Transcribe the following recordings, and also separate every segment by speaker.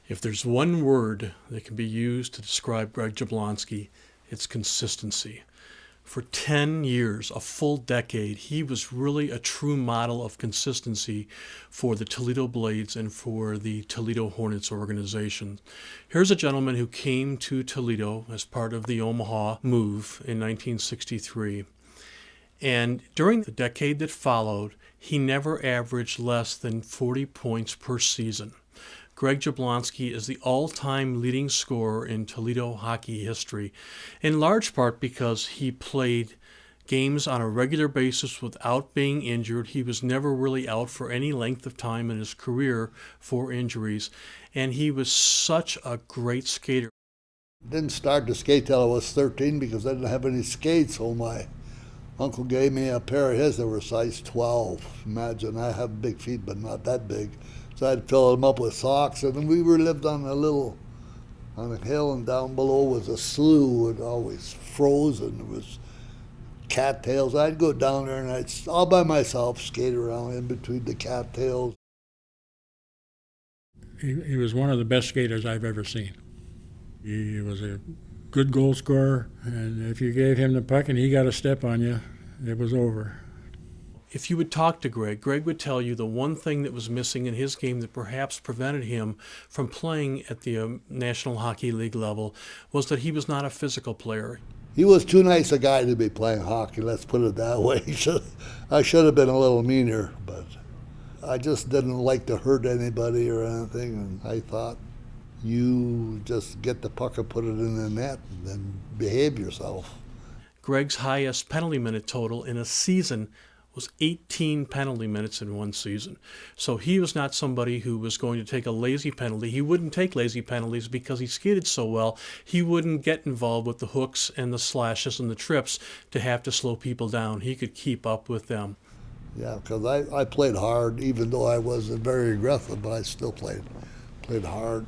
Speaker 1: If there's one word that can be used to describe Greg Jablonski, it's consistency. For 10 years, a full decade, he was really a true model of consistency for the Toledo Blades and for the Toledo Hornets organization. Here's a gentleman who came to Toledo as part of the Omaha move in 1963. And during the decade that followed, he never averaged less than 40 points per season. Greg Jablonski is the all-time leading scorer in Toledo hockey history, in large part because he played games on a regular basis without being injured. He was never really out for any length of time in his career for injuries, and he was such a great skater.
Speaker 2: Didn't start to skate till I was 13 because I didn't have any skates, so my uncle gave me a pair of his that were size 12. Imagine, I have big feet, but not that big. So I'd fill them up with socks, and we lived on a hill, and down below was a slough. It always froze, and it was cattails. I'd go down there, and I'd all by myself skate around in between the cattails.
Speaker 3: He was one of the best skaters I've ever seen. He was a good goal scorer, and if you gave him the puck and he got a step on you, it was over.
Speaker 1: If you would talk to Greg would tell you the one thing that was missing in his game that perhaps prevented him from playing at the National Hockey League level was that he was not a physical player.
Speaker 2: He was too nice a guy to be playing hockey, let's put it that way. I should have been a little meaner, but I just didn't like to hurt anybody or anything, and I thought, you just get the puck and put it in the net and then behave yourself.
Speaker 1: Greg's highest penalty minute total in a season was 18 penalty minutes in one season. So he was not somebody who was going to take a lazy penalty. He wouldn't take lazy penalties because he skated so well. He wouldn't get involved with the hooks and the slashes and the trips to have to slow people down. He could keep up with them.
Speaker 2: Yeah, because I played hard, even though I wasn't very aggressive, but I still played hard.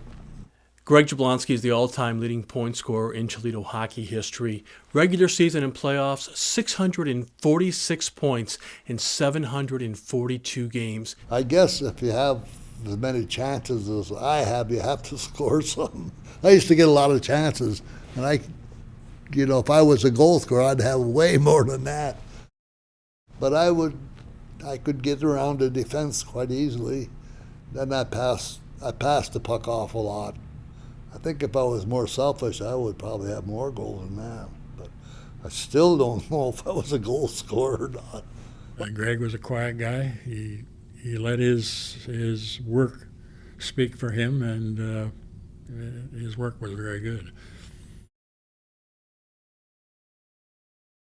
Speaker 1: Greg Jablonski is the all-time leading point scorer in Toledo hockey history. Regular season and playoffs, 646 points in 742 games.
Speaker 2: I guess if you have as many chances as I have, you have to score some. I used to get a lot of chances, and if I was a goal scorer, I'd have way more than that. But I could get around the defense quite easily. Then I passed the puck off a lot. I think if I was more selfish, I would probably have more goals than that. But I still don't know if I was a goal scorer or not.
Speaker 3: Greg was a quiet guy. He let his work speak for him, and his work was very good.